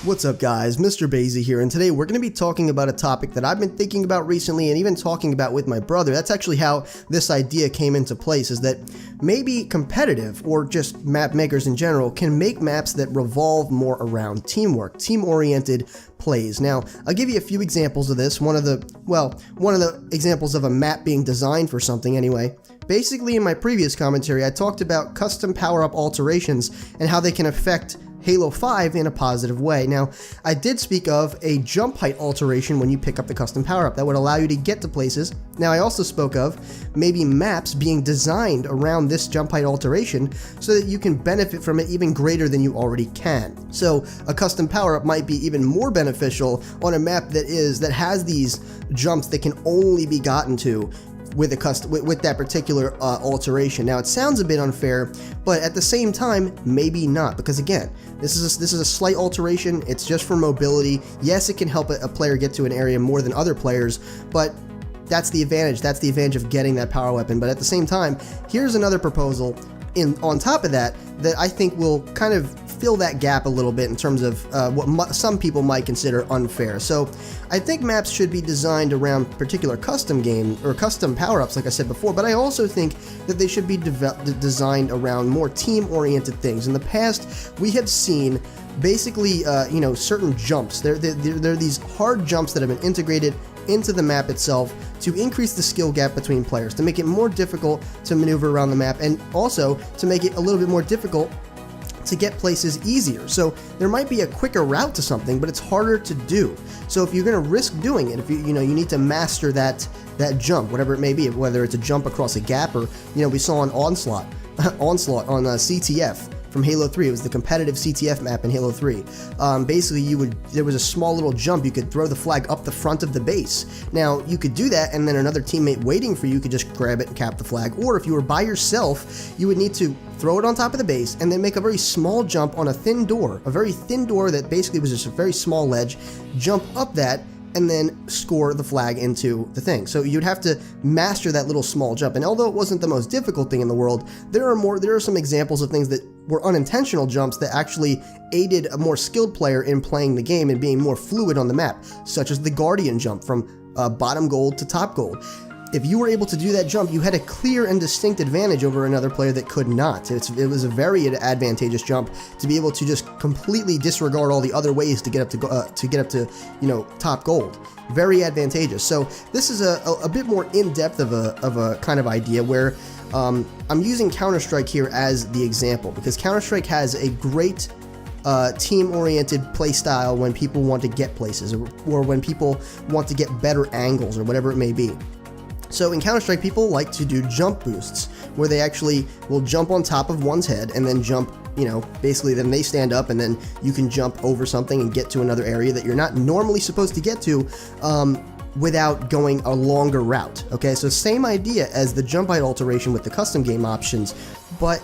What's up guys, MrBayeasy here, and today we're going to be talking about a topic that I've been thinking about recently and even talking about with my brother. That's actually how this idea came into place, is that maybe competitive, or just map makers in general, can make maps that revolve more around teamwork, team-oriented plays. Now, I'll give you a few examples of this. One of the examples of a map being designed for something anyway. Basically, in my previous commentary, I talked about custom power-up alterations and how they can affect Halo 5 in a positive way. Now, I did speak of a jump height alteration when you pick up the custom power-up that would allow you to get to places. Now, I also spoke of maybe maps being designed around this jump height alteration so that you can benefit from it even greater than you already can. So, a custom power-up might be even more beneficial on a map that has these jumps that can only be gotten to with that particular alteration. Now, it sounds a bit unfair, but at the same time, maybe not, because again, this is a slight alteration. It's just for mobility. Yes, it can help a player get to an area more than other players, but that's the advantage. That's the advantage of getting that power weapon. But at the same time, here's another proposal on top of that I think will kind of fill that gap a little bit in terms of what some people might consider unfair. So I think maps should be designed around particular custom game or custom power-ups, like I said before, but I also think that they should be designed around more team-oriented things. In the past, we have seen basically certain jumps. There are these hard jumps that have been integrated into the map itself to increase the skill gap between players, to make it more difficult to maneuver around the map, and also to make it a little bit more difficult to get places easier. So there might be a quicker route to something, but it's harder to do. So if you're going to risk doing it, if you need to master that jump, whatever it may be, whether it's a jump across a gap or we saw on Onslaught on CTF from Halo 3. It was the competitive CTF map in Halo 3. Basically, there was a small little jump. You could throw the flag up the front of the base. Now, you could do that, and then another teammate waiting for you could just grab it and cap the flag. Or if you were by yourself, you would need to throw it on top of the base and then make a very small jump on a very thin door that basically was just a very small ledge, jump up that, and then score the flag into the thing. So you'd have to master that little small jump. And although it wasn't the most difficult thing in the world, there are some examples of things that were unintentional jumps that actually aided a more skilled player in playing the game and being more fluid on the map, such as the Guardian jump from bottom gold to top gold. If you were able to do that jump, you had a clear and distinct advantage over another player that could not. It was a very advantageous jump to be able to just completely disregard all the other ways to get up to top gold. Very advantageous. So this is a bit more in depth of a kind of idea where I'm using Counter-Strike here as the example, because Counter-Strike has a great team-oriented play style when people want to get places, or when people want to get better angles, or whatever it may be. So in Counter-Strike, people like to do jump boosts, where they actually will jump on top of one's head and then jump, basically then they stand up and then you can jump over something and get to another area that you're not normally supposed to get to without going a longer route. Okay, so same idea as the jump height alteration with the custom game options, but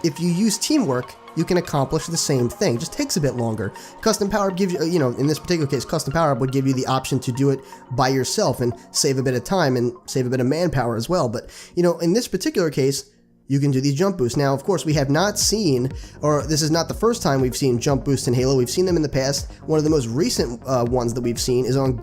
if you use teamwork, you can accomplish the same thing. Just takes a bit longer. Custom power-up gives you, in this particular case, custom power-up would give you the option to do it by yourself and save a bit of time and save a bit of manpower as well. But, in this particular case, you can do these jump boosts. Now, of course, we have not seen, or this is not the first time we've seen jump boosts in Halo. We've seen them in the past. One of the most recent ones that we've seen is on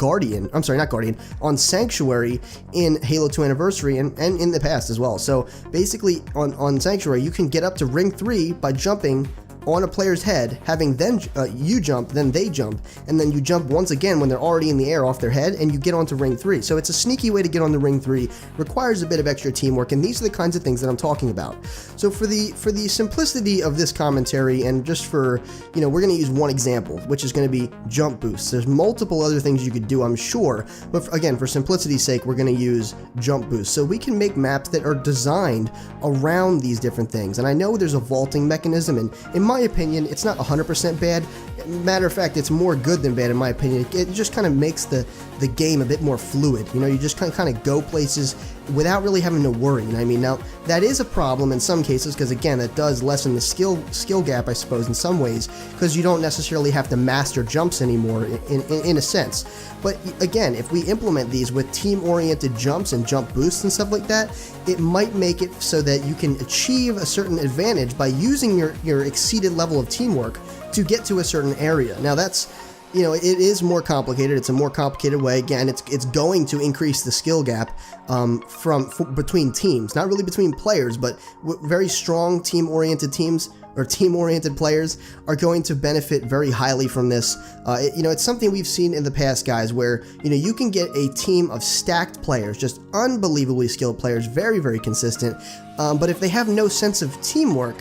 on Sanctuary in Halo 2 Anniversary and in the past as well. So basically, on Sanctuary, you can get up to Ring 3 by jumping on a player's head, having then you jump, then they jump, and then you jump once again when they're already in the air off their head, and you get onto Ring 3. So it's a sneaky way to get onto Ring 3, requires a bit of extra teamwork, and these are the kinds of things that I'm talking about. So for the simplicity of this commentary, and just for, we're going to use one example, which is going to be jump boosts. There's multiple other things you could do, I'm sure, but again, for simplicity's sake, we're going to use jump boosts. So we can make maps that are designed around these different things, and I know there's a vaulting mechanism, and in my opinion, it's not 100% bad. Matter of fact, it's more good than bad in my opinion. It just kind of makes the game a bit more fluid. You just kind of go places without really having to worry. You know what I mean? Now, that is a problem in some cases because, again, it does lessen the skill gap, I suppose, in some ways, because you don't necessarily have to master jumps anymore in a sense. But again, if we implement these with team-oriented jumps and jump boosts and stuff like that, it might make it so that you can achieve a certain advantage by using your exceeded level of teamwork to get to a certain area. Now that's, you know, it is more complicated. It's a more complicated way. Again, it's going to increase the skill gap between teams, not really between players, but very strong team-oriented teams or team-oriented players are going to benefit very highly from this. You know, it's something we've seen in the past, guys, where, you know, you can get a team of stacked players, just unbelievably skilled players, very, very consistent, but if they have no sense of teamwork,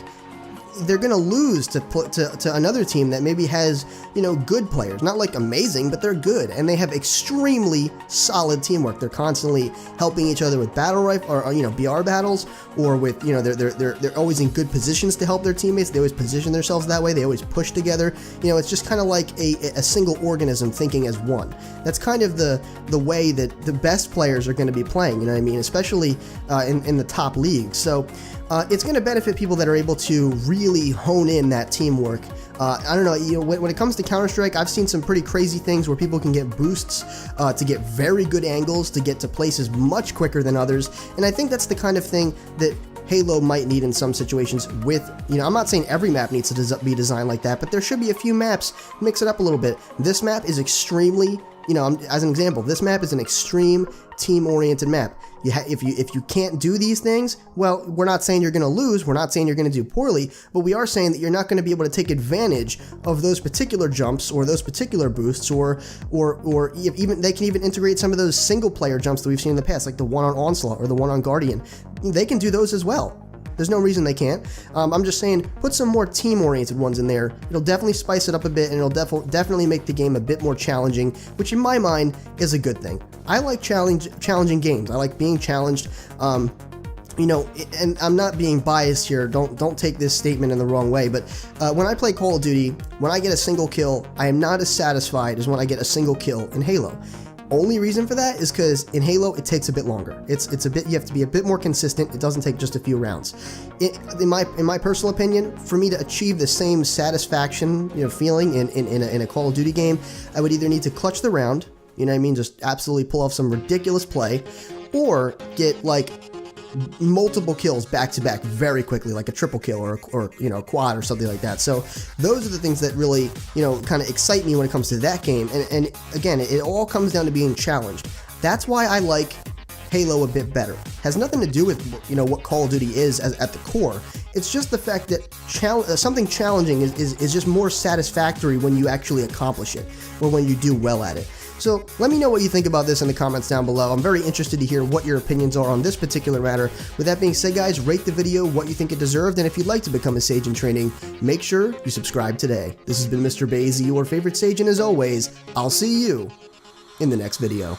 they're going to lose to another team that maybe has, you know, good players. Not like amazing, but they're good. And they have extremely solid teamwork. They're constantly helping each other with battle rifle or you know, BR battles, or with, you know, they're always in good positions to help their teammates. They always position themselves that way. They always push together. You know, it's just kind of like a single organism thinking as one. That's kind of the way that the best players are going to be playing, you know what I mean? Especially in the top leagues. So it's going to benefit people that are able to really hone in that teamwork. I don't know, you know, when it comes to Counter-Strike, I've seen some pretty crazy things where people can get boosts to get very good angles, to get to places much quicker than others, and I think that's the kind of thing that Halo might need in some situations with, you know, I'm not saying every map needs to be designed like that, but there should be a few maps, mix it up a little bit. This map is extremely, you know, as an example, this map is an extreme team-oriented map. If you can't do these things, well, we're not saying you're going to lose, we're not saying you're going to do poorly, but we are saying that you're not going to be able to take advantage of those particular jumps or those particular boosts, or even they can even integrate some of those single-player jumps that we've seen in the past, like the one on Onslaught or the one on Guardian. They can do those as well. There's no reason they can't. I'm just saying, put some more team-oriented ones in there. It'll definitely spice it up a bit, and it'll definitely make the game a bit more challenging, which in my mind is a good thing. I like challenging games. I like being challenged. You know, and I'm not being biased here. Don't take this statement in the wrong way. But when I play Call of Duty, when I get a single kill, I am not as satisfied as when I get a single kill in Halo. Only reason for that is because in Halo it takes a bit longer. It's a bit, you have to be a bit more consistent. It doesn't take just a few rounds. In my personal opinion, for me to achieve the same satisfaction, you know, feeling in a Call of Duty game, I would either need to clutch the round, you know what I mean, just absolutely pull off some ridiculous play, or get like multiple kills back to back very quickly, like a triple kill or you know, quad or something like that. So those are the things that really, you know, kind of excite me when it comes to that game. And again, it all comes down to being challenged. That's why I like Halo a bit better. Has nothing to do with, you know, what Call of Duty is at the core. It's just the fact that something challenging is just more satisfactory when you actually accomplish it, or when you do well at it. So let me know what you think about this in the comments down below. I'm very interested to hear what your opinions are on this particular matter. With that being said, guys, rate the video what you think it deserved, and if you'd like to become a Sage in training, make sure you subscribe today. This has been MrBayeasy, your favorite Sage, and as always, I'll see you in the next video.